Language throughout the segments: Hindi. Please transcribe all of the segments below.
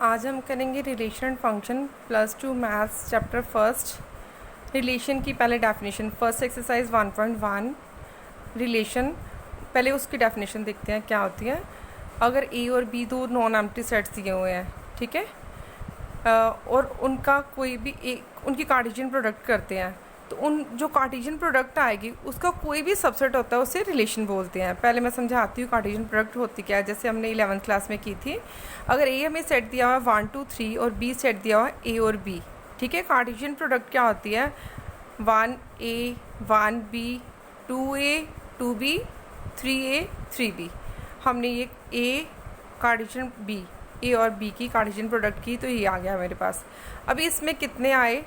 आज हम करेंगे relation and function +2 maths chapter first. Relation की पहले डेफिनेशन, फर्स्ट एक्सरसाइज 1.1 रिलेशन। पहले उसकी डेफिनेशन देखते हैं क्या होती है। अगर ए और बी दो नॉन एम्प्टी सेट्स दिए हुए हैं, ठीक है, और उनका कोई भी एक उनकी कार्टेशियन प्रोडक्ट करते हैं, तो उन जो कार्टेशियन प्रोडक्ट आएगी उसका कोई भी सबसेट होता है उसे रिलेशन बोलते हैं। पहले मैं समझाती हूँ कार्टेशियन प्रोडक्ट होती क्या है, जैसे हमने 11th क्लास में की थी। अगर ए हमें सेट दिया हुआ है 1 2 3 और बी सेट दिया हुआ है ए और बी, ठीक है। कार्टेशियन प्रोडक्ट क्या होती है? 1a 1b 2a 2b 3a 3b। हमने ये ए कार्टेशियन बी, ए और बी की कार्टेशियन प्रोडक्ट की, तो ये आ गया मेरे पास। अभी इसमें कितने आए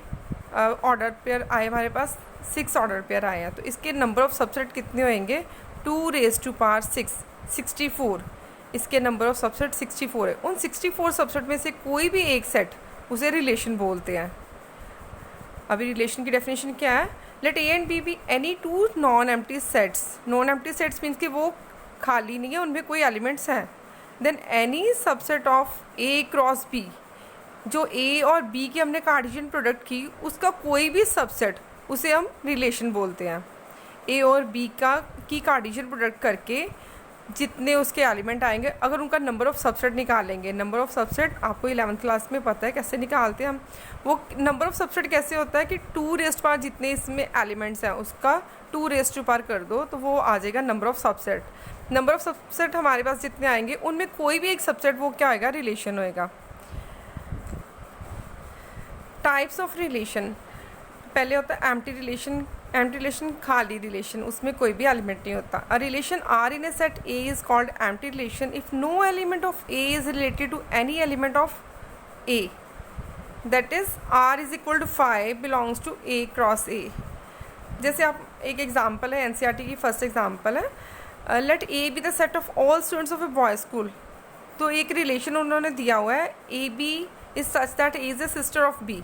ऑर्डर पेयर आए? हमारे पास 6 ऑर्डर पेयर आए हैं, तो इसके नंबर ऑफ सबसेट कितने होंगे? 2⁻6 64। इसके नंबर ऑफ सबसेट 64 है। उन 64 सबसेट में से कोई भी एक सेट उसे रिलेशन बोलते हैं। अभी रिलेशन की डेफिनेशन क्या है? Let A and B be any two non empty sets. Non empty sets means कि वो खाली नहीं है, उनमें कोई एलिमेंट्स हैं। Then any subset of A cross B, जो ए और बी की हमने कार्टेशियन प्रोडक्ट की उसका कोई भी सबसेट, उसे हम रिलेशन बोलते हैं। ए और बी की कार्टेशियन प्रोडक्ट करके जितने उसके एलिमेंट आएंगे, अगर उनका नंबर ऑफ सबसेट निकालेंगे, नंबर ऑफ सबसेट आपको 11th क्लास में पता है कैसे निकालते हैं हम। वो नंबर ऑफ सबसेट कैसे होता है कि 2 जितने इसमें एलिमेंट्स हैं उसका 2 कर दो, तो वो आ जाएगा number of subset. Number of subset हमारे पास जितने आएंगे उनमें कोई भी एक सबसेट वो क्या होएगा? रिलेशन होएगा। टाइप्स ऑफ रिलेशन, पहले होता है एम्प्टी रिलेशन। एम्प्टी रिलेशन खाली रिलेशन, उसमें कोई भी एलिमेंट नहीं होता। A relation R in a set A is called empty relation if no element of A is related to any element of A, that is R is equal to 5 belongs to A cross A. जैसे आप एक एग्जाम्पल है, एनसीईआरटी की फर्स्ट एग्जाम्पल है, let A be the set of all students of A boy school. तो एक रिलेशन उन्होंने दिया हुआ है, A B is such that A is a sister of B.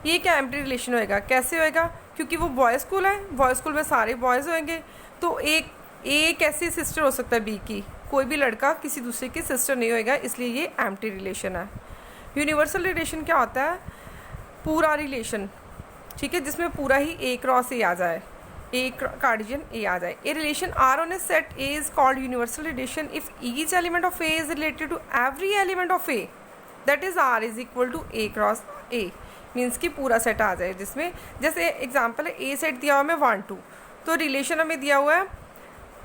ये क्या एम्प्टी रिलेशन होएगा? कैसे होएगा? क्योंकि वो बॉय स्कूल है, बॉय स्कूल में सारे बॉयज़ होंगे, तो एक ए कैसी सिस्टर हो सकता है बी की? कोई भी लड़का किसी दूसरे की सिस्टर नहीं होएगा, इसलिए ये एम्प्टी रिलेशन है। यूनिवर्सल रिलेशन क्या होता है? पूरा रिलेशन, ठीक है, जिसमें पूरा ही ए क्रॉस ए आ जाए, ए कार्टेशियन ए आ जाए। A relation R on a set A is called universal relation if each element of A is related to every element of A, that is R is equal to A cross A. Means कि पूरा सेट आ जाए, जिसमें जैसे एग्जाम्पल है ए सेट दिया हुआ है 1 2, तो रिलेशन हमें दिया हुआ है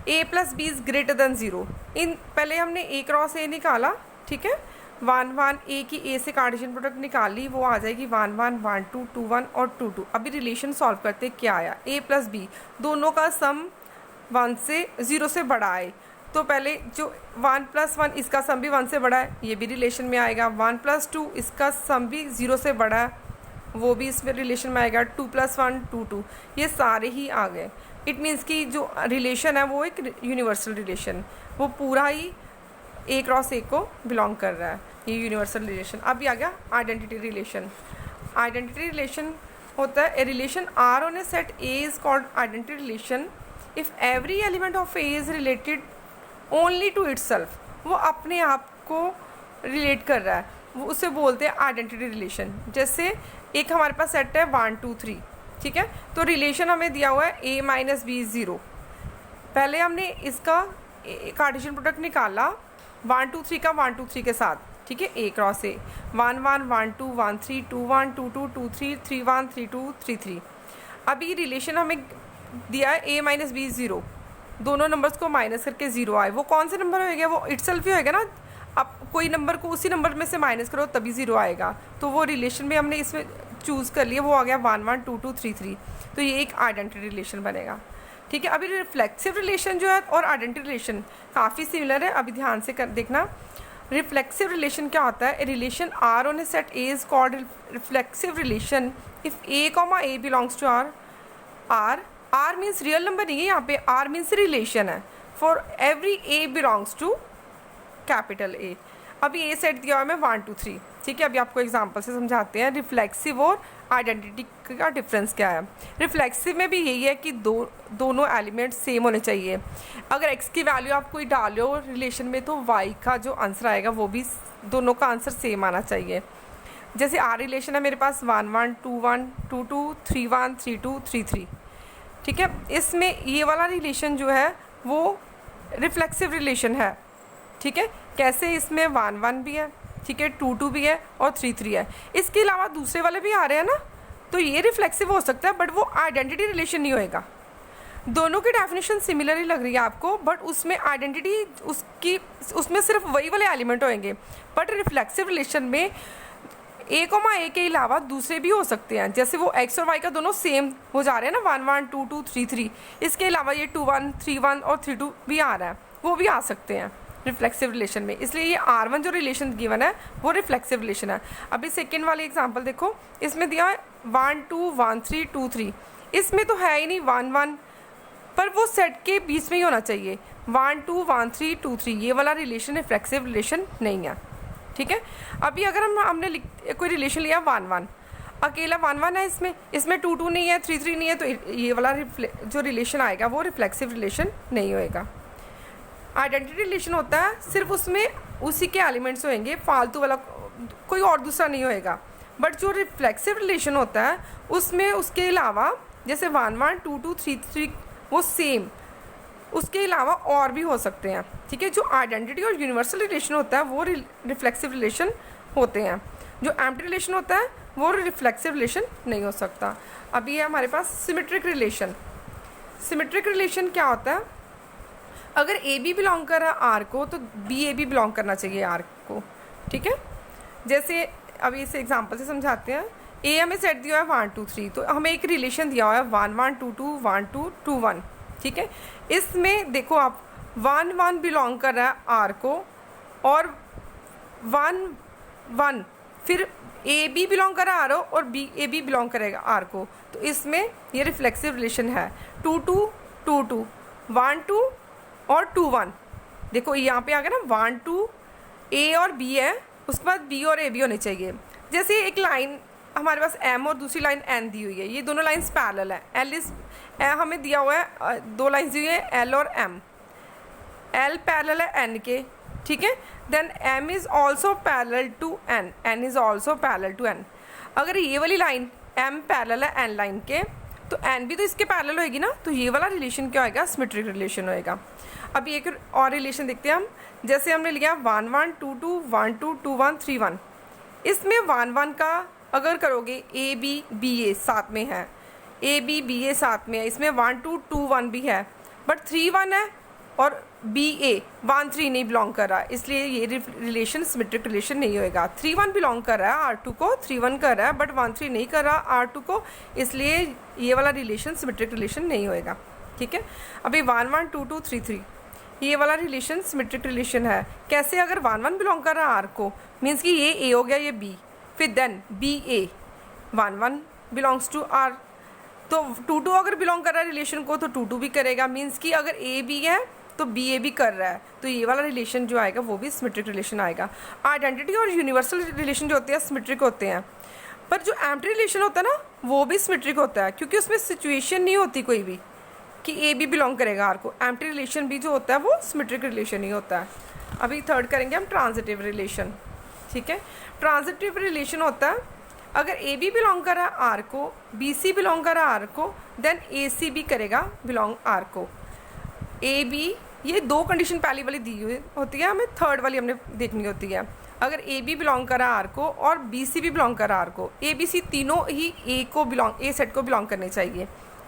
A plus B is greater than 0। इन पहले हमने ए क्रॉस ए निकाला, ठीक है, 1 1 ए की ए से कार्टेशियन प्रोडक्ट निकाली, वो आ जाएगी 1 1 1 2 2 1 और 2 2। अभी रिलेशन सॉल्व करते क्या आया? ए प्लस बी दोनों का सम 1 से 0 से बड़ा है, तो पहले जो 1 + 1 इसका सम भी 1 से बड़ा है, ये भी रिलेशन में आएगा। 1 + 2 इसका सम भी 0 से बड़ा है, वो भी इसमें रिलेशन में आएगा। 2 + 1 2 2, ये सारे ही आ गए। इट मीन्स कि जो रिलेशन है वो एक यूनिवर्सल रिलेशन, वो पूरा ही ए क्रॉस ए को बिलोंग कर रहा है, ये यूनिवर्सल रिलेशन। अभी आ गया आइडेंटिटी रिलेशन। आइडेंटिटी रिलेशन होता है a relation R on a set A is called identity relation if every element of A is related only to itself. वो अपने आप को रिलेट कर रहा है, वो उसे बोलते हैं आइडेंटिटी रिलेशन। जैसे एक हमारे पास सेट है 1 2 3, ठीक है, तो रिलेशन हमें दिया हुआ है a - b 0। पहले हमने इसका कार्टेशियन प्रोडक्ट निकाला 1 2 3 का 1 2 3 के साथ, ठीक है, a क्रॉस a 1 1 1 2 1 3 2 1 2 2 2 3 3 1 3 2 3 3। अभी रिलेशन हमें दिया है a - b 0, दोनों नंबर्स को माइनस करके 0 आए, वो कौन से नंबर होएगा? वो इटसेल्फ ही होएगा ना। अब कोई नंबर को उसी नंबर में से माइनस करो तभी 0 आएगा, तो वो रिलेशन में हमने इसमें चूज़ कर लिया, वो आ गया 1 1 2 2 3 3। तो ये एक आइडेंटिटी रिलेशन बनेगा, ठीक है। अभी रिफ्लेक्सिव रिलेशन जो है और आइडेंटिटी रिलेशन काफ़ी सिमिलर है, अभी ध्यान से देखना। रिफ्लेक्सिव रिलेशन क्या होता है? Relation R on a set A is called reflexive relation if A comma A belongs to R. R means real number नहीं है यहाँ पे, आर मीन्स रिलेशन है। For every A belongs to capital A. अभी ए सेट दिया हुआ है मैं 1 2 3, ठीक है। अभी आपको एग्जांपल से समझाते हैं रिफ्लेक्सिव और आइडेंटिटी का डिफरेंस क्या है। रिफ्लेक्सिव में भी यही है कि दोनों एलिमेंट सेम होने चाहिए। अगर x की वैल्यू आप कोई डालो रिलेशन में तो y का जो आंसर आएगा वो भी दोनों का आंसर सेम आना चाहिए। जैसे आर रिलेशन है मेरे पास 1 1 2 1 2 2 3 1 3 2 3 3, ठीक है। इसमें ये वाला रिलेशन जो है वो रिफ्लेक्सिव रिलेशन है, ठीक है। कैसे, इसमें 1 1 भी है, ठीक है, 2 2 भी है और 3 3 है। इसके अलावा दूसरे वाले भी आ रहे हैं ना, तो ये रिफ्लेक्सिव हो सकता है बट वो आइडेंटिटी रिलेशन नहीं होएगा। दोनों की डेफिनेशन सिमिलर ही लग रही है आपको, बट उसमें आइडेंटिटी उसमें सिर्फ वही वाले एलिमेंट होंगे। बट रिफ्लेक्सिव रिलेशन में a, के अलावा दूसरे भी हो सकते हैं। जैसे वो x और y का दोनों सेम हो जा रहे हैं ना, 1 1 2 2 3 3, इसके अलावा ये 2 1 3 1 और 3 2 भी आ रहा है, वो भी आ सकते हैं रिफ्लेक्सिव रिलेशन में। इसलिए ये R1 जो रिलेशन गिवन है वो रिफ्लेक्सिव रिलेशन है। अभी सेकेंड वाली एग्जांपल देखो, इसमें दिया है 1 2 1 3 2 3, इसमें तो है ही नहीं 1 1, पर वो सेट के बीच में ही होना चाहिए। 1 2 1 3 2 3 ये वाला रिलेशन रिफ्लेक्सिव रिलेशन नहीं है, ठीक है। अभी अगर हमने कोई रिलेशन लिया 1 1, अकेला 1 1 है, इसमें 2 2 नहीं है, 3 3 नहीं है, तो ये वाला जो रिलेशन आएगा वो रिफ्लेक्सिव रिलेशन नहीं होएगा। आइडेंटिटी रिलेशन होता है सिर्फ उसमें उसी के एलिमेंट्स होंगे, फालतू वाला कोई और दूसरा नहीं होएगा। बट जो रिफ्लेक्सिव रिलेशन होता है उसमें उसके अलावा जैसे 1 1 2 2 3 3 वो सेम, उसके अलावा और भी हो सकते हैं, ठीक है। जो आइडेंटिटी और यूनिवर्सल रिलेशन होता है वो रिफ्लेक्सिव रिलेशन होते हैं। जो एम्प्टी रिलेशन होता है वो रिफ्लेक्सिव रिलेशन नहीं हो सकता। अभी है हमारे पास सिमेट्रिक रिलेशन। सिमेट्रिक रिलेशन क्या होता है, अगर ए बी बिलोंग कर रहा है आर को तो बी ए बी बिलोंग करना चाहिए आर को, ठीक है। जैसे अभी इसे एग्जांपल से समझाते हैं। ए हमें सेट दिया है 1 2 3, तो हमें एक रिलेशन दिया हुआ है 1 1 2 2 1 2 2 1, ठीक है। इसमें देखो आप 1 1 बिलोंग कर रहा है आर को और 1 1 फिर ए बी बिलोंग कर रहा है आर और बी ए बी बिलोंग करेगा आर को, तो इसमें ये रिफ्लेक्सिव रिलेशन है। 2 2 2 2 1 2 और 2 1, देखो यहाँ पे आ गया ना 1 2 ए और बी है, उसके बाद बी और ए बी होने चाहिए। जैसे एक लाइन हमारे पास एम और दूसरी लाइन एन दी हुई है, ये दोनों लाइन्स पैरेलल है। हमें दिया हुआ है 2 लाइन्स दी हुई है एल और एम, एल पैरेलल है एन के, ठीक है। Then M is also parallel to N, N is also parallel to N. अगर ये वाली लाइन एम पैरेलल है एन लाइन के तो एन भी तो इसके पैरेलल होएगी ना, तो ये वाला रिलेशन क्या होएगा, सिमेट्रिक रिलेशन होएगा। अभी एक और रिलेशन देखते हैं हम। जैसे हमने लिया 1 1 2 2 1 2 2 1 3 1, इसमें 1 1 का अगर करोगे ए बी बी ए साथ में है, ए बी बी ए साथ में है, इसमें 1 2 2 1 भी है, बट 3 1 है और बी ए 1 3 नहीं बिलोंग कर रहा, इसलिए ये रिलेशन सिमेट्रिक रिलेशन नहीं होएगा। 3 1 बिलोंग कर रहा है R2 को, 3 1 कर रहा है बट 1 3 नहीं कर रहा R2 को, इसलिए ये वाला रिलेशन सिमेट्रिक रिलेशन नहीं होएगा, ठीक है। अभी 1 1 2 2 3 3 ये वाला रिलेशन सिमेट्रिक रिलेशन है। कैसे, अगर 1 1 बिलोंग कर रहा है R को, मीन्स कि ये A हो गया, ये B, फिर then B A 1 1 belongs to R, तो 2 2 अगर बिलोंग कर रहा है रिलेशन को तो 2 2 भी करेगा, मीन्स कि अगर ए बी है तो बी ए भी कर रहा है, तो ये वाला रिलेशन जो आएगा वो भी सिमेट्रिक रिलेशन आएगा। आइडेंटिटी और यूनिवर्सल रिलेशन जो होते हैं सिमेट्रिक होते हैं, पर जो एम्प्टी रिलेशन होता है ना वो भी सिमेट्रिक होता है, क्योंकि उसमें सिचुएशन नहीं होती कोई भी कि ए बी बिलोंग करेगा आर को। एम्प्टी रिलेशन भी जो होता है वो सिमेट्रिक रिलेशन ही होता है। अभी थर्ड करेंगे हम ट्रांजिटिव रिलेशन, ठीक है। ट्रांजिटिव रिलेशन होता है अगर ए बी बिलोंग कर रहा है आर को, बी सी बिलोंग कर रहा है आर को, देन ए सी भी करेगा बिलोंग आर को। ए बी, ये 2 कंडीशन पहली वाली दी हुई होती है, हमें थर्ड वाली हमने देखनी होती है। अगर ए बी बिलोंग कर रहा है आर को और बी सी भी बिलोंग कर रहा है आर को, ए बी सी तीनों ही ए सेट को बिलोंग करने चाहिए।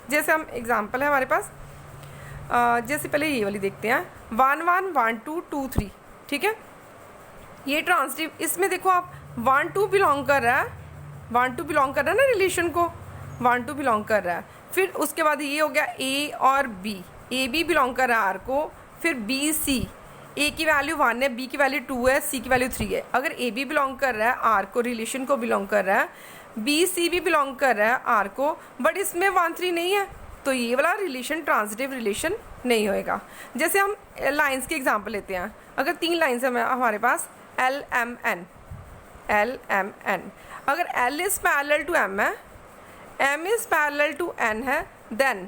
जैसे हम एग्जांपल है हमारे पास, जैसे पहले ये वाली देखते हैं 1 1 1 2 2 3, ठीक है। ये ट्रांजिटिव, इसमें देखो आप 1 2 बिलोंग कर रहा है, 1 2 बिलोंग कर रहा है ना रिलेशन को, 1 2 बिलोंग कर रहा है। फिर उसके बाद ये हो गया ए और बी, ए बी बिलोंग कर रहा है आर को, फिर बी सी, ए की वैल्यू 1 है, बी की वैल्यू 2 है, सी की वैल्यू 3 है। अगर ए बी बिलोंग कर रहा है आर को, रिलेशन को बिलोंग कर रहा है, बी सी भी बिलोंग कर रहा है आर को, बट इसमें 1 3 नहीं है, तो ये वाला रिलेशन ट्रांजिटिव रिलेशन नहीं होएगा। जैसे हम लाइंस के एग्जांपल लेते हैं। अगर 3 लाइंस है हमारे पास LMN, LMN। अगर L is parallel to M है, M is parallel to N है, देन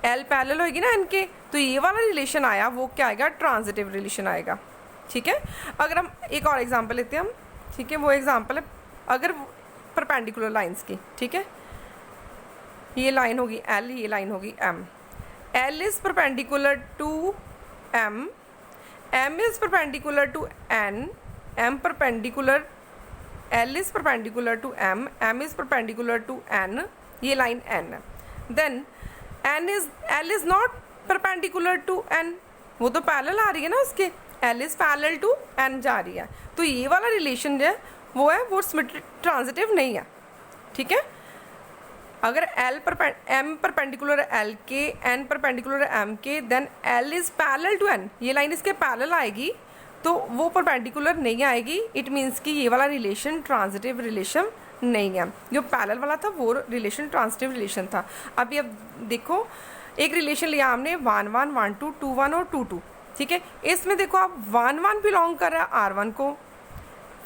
L पैरेलल होगी ना N के, तो ये वाला रिलेशन आया वो क्या आएगा, ट्रांजिटिव रिलेशन आएगा। ठीक है। अगर हम एक और एग्जांपल लेते हैं हम, ठीक है, वो एग्जांपल है अगर परपेंडिकुलर लाइंस की। ठीक है, ये लाइन होगी L, ये लाइन होगी M। L is perpendicular to M, M is perpendicular to N, M perpendicular, L is perpendicular to M, M is perpendicular to N, ये लाइन N है। Then L is not perpendicular to N, वो तो पैरेलल आ रही है ना उसके, L is parallel to N जा रही है, तो ये वाला रिलेशन जो है वो सिमेट्रिक ट्रांजिटिव नहीं है। ठीक है। अगर M परपेंडिकुलर है L के, N परपेंडिकुलर है M के, then L is parallel to N, ये लाइन इसके पैरेलल आएगी तो वो परपेंडिकुलर नहीं आएगी। इट मीन्स कि ये वाला रिलेशन ट्रांजिटिव रिलेशन नहीं है। जो पैरेलल वाला था वो रिलेशन ट्रांजिटिव रिलेशन था। अभी अब देखो, एक रिलेशन लिया हमने 1 1 1 2 2 1 और 2 2। ठीक है, इसमें देखो आप 1 1 बिलोंग कर रहा है R1 को,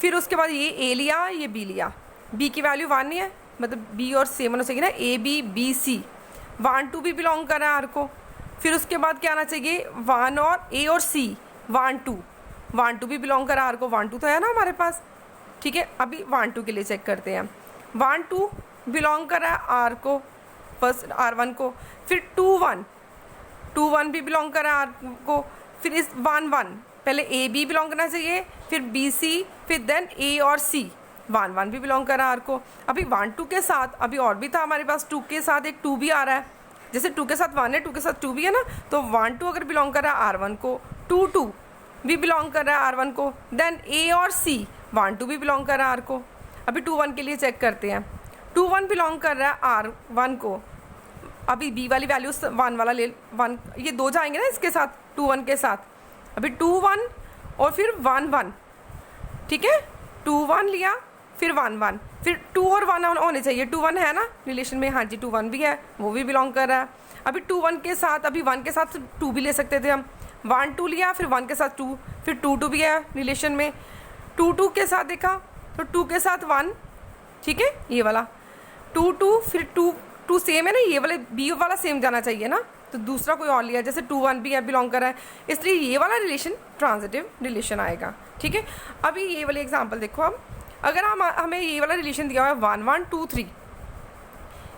फिर उसके बाद ये A लिया, ये B लिया, B की वैल्यू 1 नहीं है, मतलब B और सेम होना चाहिए ना, A B C। 1 2 भी बिलोंग कर रहा है R को, फिर उसके बाद क्या आना चाहिए, 1 और A और C 1 2 भी बिलोंग कर रहा है R को, 1 2 तो है ना हमारे पास। ठीक है, अभी 1 2 के लिए चेक करते हैं। 1 2 बिलोंग कर रहा है R को, फर्स्ट R1 को, फिर 2 1 भी बिलोंग कर रहा है R को, फिर इस 1 1 पहले A B बिलोंग करना चाहिए, फिर B C, फिर देन A और C 1 1 भी बिलोंग कर रहा है R को। अभी 1 2 के साथ अभी और भी था हमारे पास, 2 के साथ एक 2 भी आ रहा है, जैसे 2 के साथ 1 है, 2 के साथ 2 भी है ना, तो 1 2 अगर बिलोंग कर रहा है R1 को, 2 2 भी बिलोंग कर रहा है R1 को, देन A और C 1 2 भी बिलोंग कर रहा है R को। अभी 2 1 के लिए चेक करते हैं। 2 1 बिलोंग कर रहा है R1 को, अभी B वाली वैल्यू 1 वाला ले 1, ये 2 जाएंगे ना इसके साथ 2 1 के साथ। अभी 2 1 और फिर 1 1। ठीक है, 2 1 लिया, फिर 1 1, फिर 2 और 1 होने चाहिए, 2 1 है ना रिलेशन में, हाँ जी 2 1 भी है, वो भी बिलोंग कर रहा है। अभी 2 1 के साथ, अभी 1 के साथ 2 भी ले सकते थे हम, 1 2 लिया, फिर 1 के साथ 2, फिर 2 2 भी है रिलेशन में, 2 2 के साथ देखा तो 2 के साथ 1। ठीक है, ये वाला 2 2, फिर 2 2 सेम है ना, ये वाले B वाला सेम जाना चाहिए ना, तो दूसरा कोई और लिया, जैसे 2 1 भी है बिलोंग कर रहा है, इसलिए ये वाला रिलेशन ट्रांजिटिव रिलेशन आएगा। ठीक है, अभी ये वाले एग्जांपल देखो अब, अगर हमें ये वाला रिलेशन दिया हुआ है 1 1 2 3,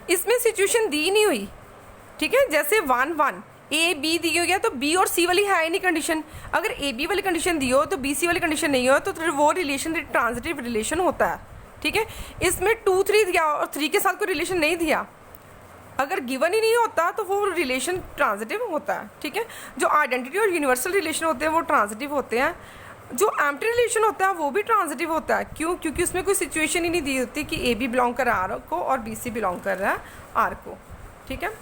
इसमें सिचुएशन दी नहीं हुई। ठीक है, जैसे 1 1 A B दी हुई है तो B और C वाली है ही नहीं कंडीशन, अगर A B वाली कंडीशन दी हो तो B C वाली कंडीशन नहीं हो, तो फिर वो रिलेशन ट्रांजिटिव रिलेशन होता है। ठीक है, इसमें 2 3 दिया और 3 के साथ कोई रिलेशन नहीं दिया, अगर गिवन ही नहीं होता तो वो रिलेशन ट्रांजिटिव होता है। ठीक है, जो आइडेंटिटी और यूनिवर्सल रिलेशन होते हैं वो ट्रांजिटिव होते हैं, जो एम्प्टी रिलेशन होता है वो भी ट्रांजिटिव होता है। क्यों? क्योंकि उसमें कोई सिचुएशन ही नहीं दी होती कि A B बिलोंग कर रहा है R को और B C बिलोंग कर रहा है R को। ठीक है,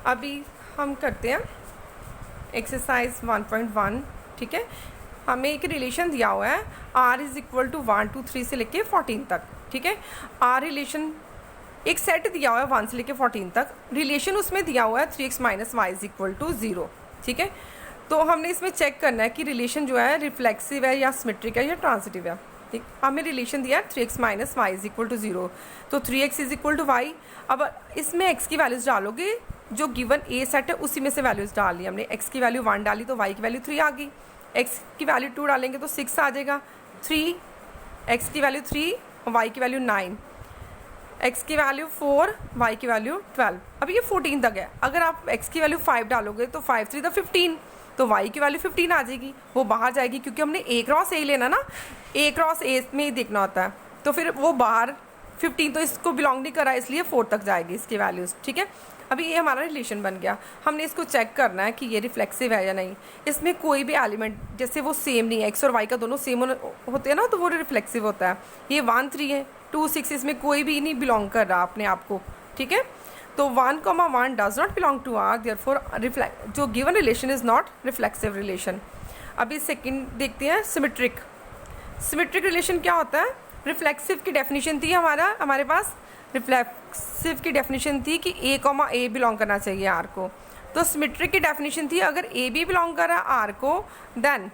अभी हम करते हैं एक्सरसाइज 1.1। ठीक है, हमें एक रिलेशन दिया हुआ है R इज़ इक्वल टू 1 2 3 से लेके 14 तक। ठीक है, R रिलेशन एक सेट दिया हुआ है 1 से लेके 14 तक, रिलेशन उसमें दिया हुआ है 3x minus y is equal to 0। ठीक है, तो हमने इसमें चेक करना है कि रिलेशन जो है रिफ्लेक्सिव है या सिमेट्रिक है या ट्रांजिटिव है। ठीक, हमें रिलेशन दिया है 3x minus y is equal to 0, तो 3x is equal to Y. अब इसमें x की वैल्यूज़ डालोगे, जो गिवन A सेट है उसी में से वैल्यूज़ डाल ली हमने। x की वैल्यू 1 डाली तो y की वैल्यू 3 आ गई, x की वैल्यू 2 डालेंगे तो 6 आ जाएगा, 3 x की वैल्यू 3 और y की वैल्यू 9, x की वैल्यू 4, y की वैल्यू 12। अब ये 14 तक है, अगर आप x की वैल्यू 5 डालोगे तो 5 3 15, तो y की वैल्यू 15 आ जाएगी, वो बाहर जाएगी क्योंकि हमने A क्रॉस A लेना ना, A क्रॉस A में ही देखना होता है, तो फिर वो बाहर 15 तो इसको बिलोंग नहीं कर रहा है, इसलिए 4 तक जाएगी इसकी वैल्यूज़। ठीक है, अभी ये हमारा रिलेशन बन गया, हमने इसको चेक करना है कि ये रिफ्लेक्सिव है या नहीं। इसमें कोई भी एलिमेंट जैसे वो सेम नहीं है, x और y का दोनों सेम होते हैं ना, तो वो रिफ्लेक्सिव होता है। ये 1 3 है, 2 6, इसमें कोई भी नहीं बिलोंग कर रहा अपने आप को। ठीक है, तो 1 1 does not belong to R, therefore जो given relation is not reflexive relation. अभी सेकंड देखते हैं सिमेट्रिक। सिमेट्रिक रिलेशन क्या होता है? रिफ्लेक्सिव की डेफिनेशन थी हमारे पास, रिफ्लेक्सिव की डेफिनेशन थी कि A बिलोंग करना चाहिए R को। तो सिमेट्रिक की डेफिनेशन थी अगर A B बिलोंग कर रहा है R को, देन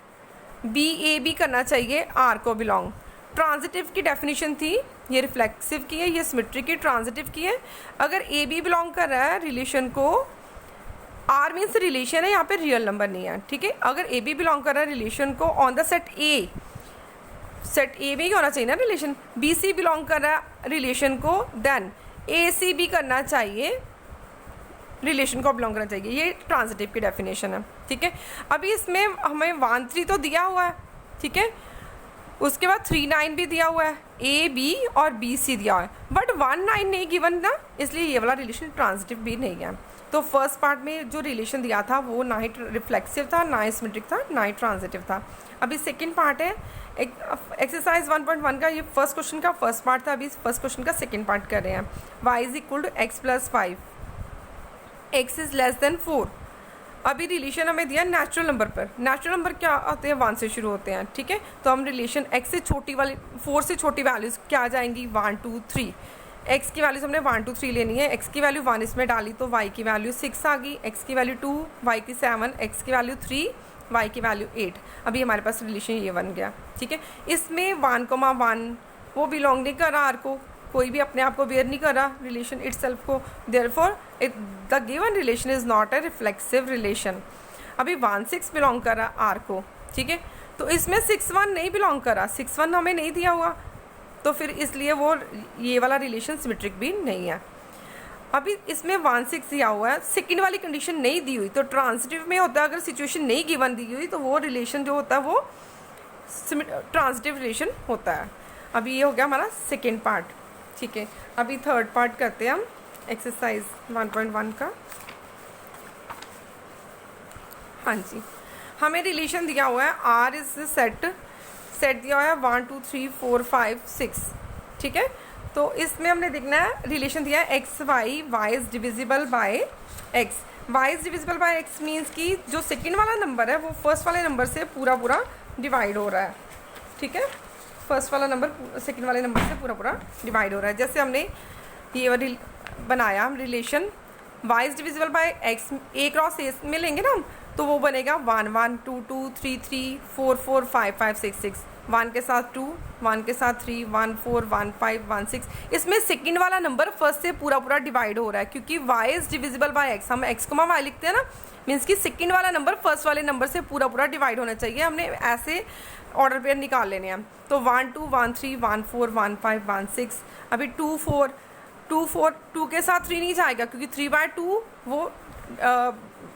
बी ए बी करना चाहिए आर को बिलोंग। ट्रांजिटिव की डेफिनेशन थी, ये रिफ्लेक्सिव की है, ये सिमेट्रिक की, ट्रांजिटिव की है। अगर ए बी बिलोंग कर रहा है रिलेशन को, आर मीन्स रिलेशन है, यहाँ पे रियल नंबर नहीं है, ठीक है। अगर ए बी बिलोंग कर रहा है रिलेशन को ऑन द सेट ए में ही होना चाहिए ना रिलेशन। बी सी बिलोंग कर रहा है रिलेशन को, देन ए सी भी करना चाहिए, रिलेशन को बिलोंग करना चाहिए। ये ट्रांजिटिव की डेफिनेशन है, ठीक है। अभी इसमें हमें 1 3 तो दिया हुआ है, ठीक है। उसके बाद 3 9 भी दिया हुआ है, ए बी और बी सी दिया हुआ है, बट 1 9 नहीं गिवन ना, इसलिए ये वाला रिलेशन ट्रांजिटिव भी नहीं है। तो फर्स्ट पार्ट में जो रिलेशन दिया था वो ना ही रिफ्लेक्सिव था, ना ही सिमेट्रिक था, ना ही ट्रांजिटिव था। अभी सेकंड पार्ट है एक्सरसाइज 1.1 का, ये फर्स्ट क्वेश्चन का फर्स्ट पार्ट था, अभी फर्स्ट क्वेश्चन का सेकंड पार्ट कर रहे हैं। y is equal to x plus 5, x is less than 4। अभी रिलेशन हमें दिया नेचुरल नंबर पर। नेचुरल नंबर क्या आते हैं, 1 से शुरू होते हैं, ठीक है। तो हम रिलेशन x से छोटी वाली, 4 से छोटी वैल्यूज़ क्या आ जाएंगी, 1 2 3। x की वैल्यूज हमने 1 2 3 लेनी है। x की वैल्यू 1 इसमें डाली तो y की वैल्यू 6 आ गई, x की वैल्यू 2, y की 7, x की वैल्यू 3, y की वैल्यू 8। अभी हमारे पास रिलेशन ये बन गया, ठीक है। इसमें 1,1 वो बिलोंग नहीं कर रहा आर को, कोई भी अपने आप को बेयर नहीं कर रहा रिलेशन इटसेल्फ को, therefore the given relation is not a reflexive relation. अभी 1 6 बिलोंग कर रहा आर को, ठीक है। तो इसमें 6 1 नहीं बिलोंग कर रहा, 6 1 हमें नहीं दिया हुआ, तो फिर इसलिए वो ये वाला रिलेशन सिमेट्रिक भी नहीं है। अभी इसमें 1 6 दिया हुआ है, सेकंड वाली कंडीशन नहीं दी हुई, तो ट्रांजिटिव में होता है अगर सिचुएशन नहीं गिवन दी हुई तो वो रिलेशन जो होता है वो ट्रांजिटिव रिलेशन होता है। अभी ये हो गया हमारा सेकंड पार्ट, ठीक है। अभी थर्ड पार्ट करते हैं हम एक्सरसाइज 1.1 का। हाँ जी, हमें रिलेशन दिया हुआ है आर इज सेट दिया हुआ है 1 2 3 4 5 6, ठीक है। तो इसमें हमने देखना है रिलेशन दिया है x y, y is divisible by x. Y is divisible by x means कि जो सेकंड वाला नंबर है वो फर्स्ट वाले नंबर से पूरा डिवाइड हो रहा है, ठीक है। फर्स्ट वाला नंबर सेकंड वाले नंबर से पूरा डिवाइड हो रहा है। जैसे हमने ये बनाया हम relation y is divisible by x, a cross a में लेंगे ना हम, तो वो बनेगा 1 1 2 2 3 3 4 4 5 5 6 6, 1 के साथ 2, 1 के साथ 3, 1 4 1 5 1 6। इसमें सेकंड वाला नंबर फर्स्ट से पूरा डिवाइड हो रहा है, क्योंकि y is divisible by x, हम x को y लिखते हैं ना, मीन्स कि सेकंड वाला नंबर फर्स्ट वाले नंबर से पूरा डिवाइड होना चाहिए। हमने ऐसे ऑर्डर पेयर निकाल लेने हैं। तो 1 2 1 3 1 4 1 5 1 6। अभी 2 4 2 के साथ 3 नहीं जाएगा, क्योंकि 3/2 वो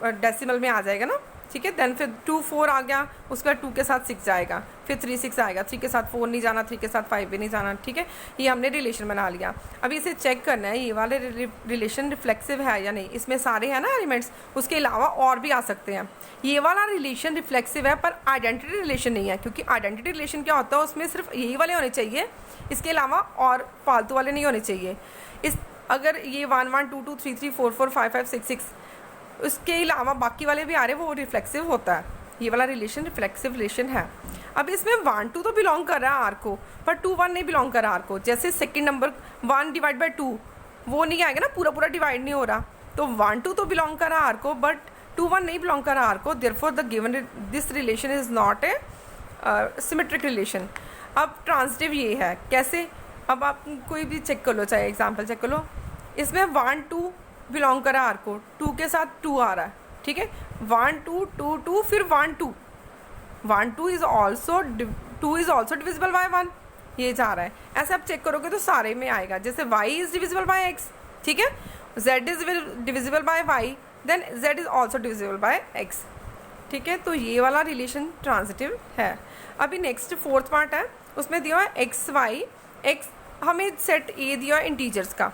डेसिमल में आ जाएगा ना, ठीक है। देन फिर 2 4 आ गया, उसका 2 के साथ 6 जाएगा, फिर 3 6 आएगा, 3 के साथ 4 नहीं जाना, 3 के साथ 5 भी नहीं जाना, ठीक है। ये हमने रिलेशन बना लिया। अभी इसे चेक करना है ये वाले रिलेशन रिफ्लेक्सिव है या नहीं। इसमें सारे हैं ना एलिमेंट्स, उसके अलावा और भी आ सकते हैं। ये वाला रिलेशन रिफ्लेक्सिव है पर आइडेंटिटी रिलेशन नहीं है, क्योंकि आइडेंटिटी रिलेशन क्या होता है, उसमें सिर्फ यही वाले होने चाहिए, इसके अलावा और फालतू वाले नहीं होने चाहिए। अगर ये 1 1 2 2 3 3 4 4 5 5 6 6 उसके अलावा बाकी वाले भी आ रहे हैं, वो रिफ्लेक्सिव होता है। ये वाला रिलेशन रिफ्लेक्सिव रिलेशन है। अब इसमें 1 2 तो बिलोंग कर रहा है आर को, पर 2 1 नहीं बिलोंग कर रहा आर को। जैसे सेकंड नंबर 1 डिवाइड बाय 2 वो नहीं आएगा ना, पूरा डिवाइड नहीं हो रहा। तो 1 2 तो बिलोंग कर रहा आर को, बट 2 1 नहीं बिलोंग कर रहा आर को, therefore the given this relation is not A symmetric relation. अब ट्रांजिटिव ये है कैसे, अब आप कोई भी चेक कर लो, चाहे एग्जाम्पल चेक कर लो। इसमें 1 2 बिलोंग करा आर को, 2 के साथ 2 आ रहा है, ठीक है। 1 2 2 2 फिर 1 2 1 2 इज ऑल्सो डिविजिबल बाय 1, ये जा रहा है। ऐसे आप चेक करोगे तो सारे में आएगा। जैसे y is divisible by x, ठीक है, z is divisible by y, then z is also divisible by x, ठीक है। तो ये वाला रिलेशन ट्रांजिटिव है। अभी नेक्स्ट फोर्थ पार्ट है, उसमें दिया है एक्स वाई, एक्स हमें सेट ए दिया है इंटीजर्स का।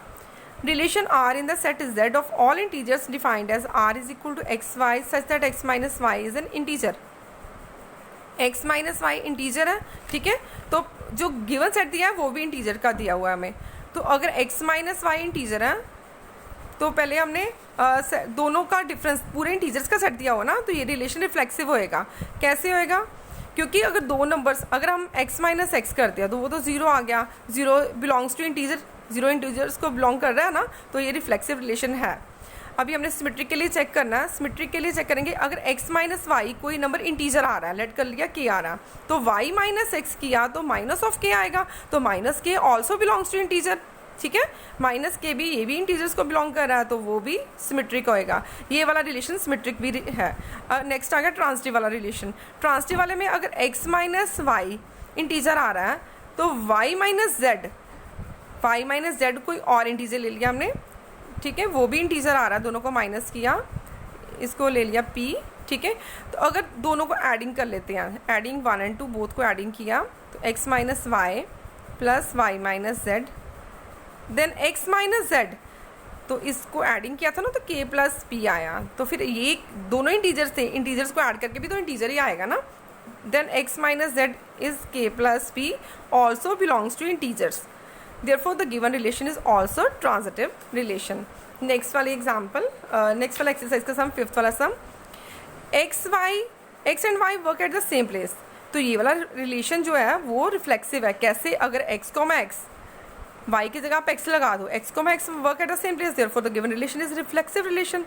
Relation R in the set z of all integers defined as r is equal to x y such that x minus y is an integer. x minus y integer है, ठीक है। तो जो गिवन सेट दिया है वो भी इंटीजर का दिया हुआ है हमें। तो अगर x माइनस वाई इंटीजर है तो पहले हमने दोनों का डिफरेंस पूरे इंटीजर्स का सेट दिया हो ना, तो ये रिलेशन रिफ्लेक्सिव होएगा। कैसे होएगा, क्योंकि अगर दो नंबर्स अगर हम x माइनस एक्स कर दिया तो वो तो 0 आ गया, 0 बिलोंग्स टू इंटीजर, 0 इंटीजर्स को बिलोंग कर रहा है ना, तो ये रिफ्लेक्सिव रिलेशन है। अभी हमने सिमेट्रिक के लिए चेक करना है। सिमेट्रिक के लिए चेक करेंगे, अगर x माइनस वाई कोई नंबर इंटीजर आ रहा है, लेट कर लिया k आ रहा है, तो y माइनस एक्स किया तो माइनस ऑफ k आएगा, तो minus k also belongs to integer, ठीक है। माइनस के भी, ये भी इंटीजर्स को बिलोंग कर रहा है, तो वो भी सिमेट्रिक होएगा। ये वाला रिलेशन सिमेट्रिक भी है। नेक्स्ट आ गया ट्रांसिटिव वाला रिलेशन। ट्रांसिटिव वाले में अगर x माइनस वाई इंटीजर आ रहा है तो y माइनस जेड कोई और इंटीजर ले लिया हमने, ठीक है, वो भी इंटीजर आ रहा है, दोनों को माइनस किया, इसको ले लिया p, ठीक है। तो अगर दोनों को एडिंग कर लेते हैं, एडिंग 1 and 2 बोथ को एडिंग किया, तो x minus y plus y minus z, then x minus z, तो इसको एडिंग किया था ना, तो k प्लस पी आया। तो फिर ये दोनों इंटीजर्स थे, इंटीजर्स को ऐड करके भी तो इंटीजर ही आएगा ना। Then x minus z is k plus p also belongs to integers, therefore the given relation is also transitive relation. Next वाली एग्जाम्पल, नेक्स्ट वाला एक्सरसाइज का सम, फिफ्थ वाला sum, x and y work at the same place. तो ये वाला रिलेशन जो है वो रिफ्लेक्सिव है। कैसे? अगर x को मैं x, y की जगह आप x लगा दो, x को मैं x work at the same place, therefore the given relation is reflexive relation.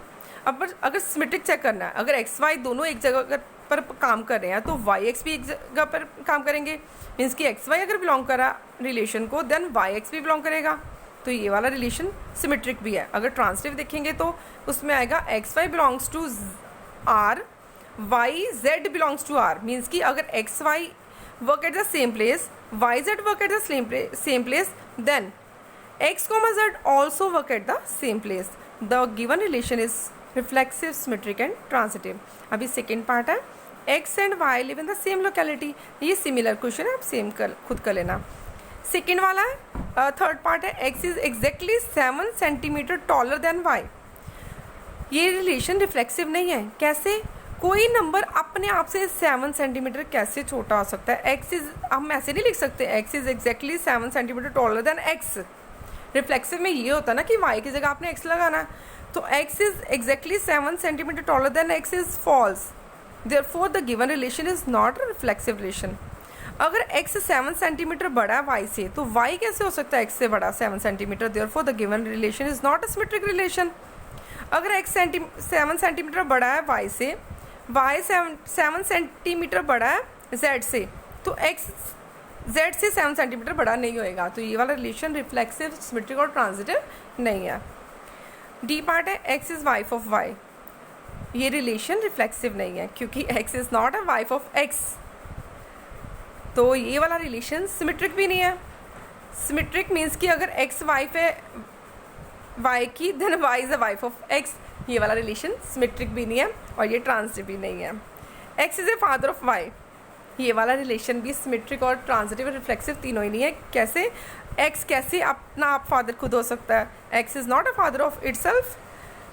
अब अगर सिमेट्रिक चेक करना है, अगर x y दोनों एक जगह पर काम कर रहे हैं तो y x भी एक जगह पर काम करेंगे, मीन्स कि x y अगर बिलोंग कर रहा रिलेशन को, देन y x भी बिलोंग करेगा। तो ये वाला रिलेशन सिमेट्रिक भी है। अगर ट्रांसिटिव देखेंगे तो उसमें आएगा x y belongs to r, y z belongs to r, means कि अगर x y work at the same place, y z work at the same place, then x, z also work at the same place. The given relation is reflexive, symmetric and transitive. अभी सेकेंड पार्ट है, x and y live in the same locality. ये सिमिलर क्वेश्चन है, आप सेम खुद कर लेना। सेकेंड वाला है, थर्ड पार्ट है, x is exactly 7 centimetre taller then y. ये रिलेशन रिफ्लेक्सिव नहीं है। कैसे? कोई नंबर अपने आप से 7 सेंटीमीटर कैसे छोटा हो सकता है? x इज, हम ऐसे नहीं लिख सकते x is exactly 7 centimetre taller than x। Reflexive में ये होता है ना कि y की जगह आपने x लगाना, तो x is exactly 7 centimetre taller than x is false, therefore the given relation is not a reflexive relation. अगर x 7 सेंटीमीटर बड़ा है y से, तो y कैसे हो सकता है x से बड़ा 7 centimetre, therefore the given relation is not a symmetric relation. अगर x 7 सेंटीमीटर बड़ा है y से, y 7 सेंटीमीटर बड़ा है z से, तो x z से 7 सेंटीमीटर बड़ा नहीं होएगा। तो ये वाला रिलेशन रिफ्लेक्सिव, सिमेट्रिक और ट्रांजिटिव नहीं है। डी पार्ट है, x is wife of y। ये रिलेशन रिफ्लेक्सिव नहीं है क्योंकि x is not a wife of x। तो ये वाला रिलेशन सिमेट्रिक भी नहीं है। सिमेट्रिक मीन्स कि अगर x वाइफ है y की, then y is a wife of x। ये वाला रिलेशन सिमेट्रिक भी नहीं है और ये ट्रांजिटिव भी नहीं है। x is a father of y, ये वाला रिलेशन भी सिमेट्रिक और ट्रांजिटिव और रिफ्लेक्सिव तीनों ही नहीं है। कैसे? x कैसे अपना आप फादर खुद हो सकता है? x is not a father of itself,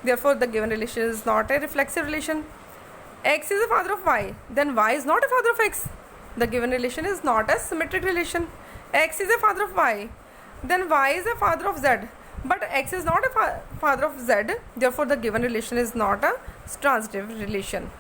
therefore the given relation is not a reflexive relation. x is a father of y, then y is not a father of x, the given relation is not a symmetric relation. x is a father of y, then y is a father of z, but x is not a father of z, therefore the given relation is not a transitive relation.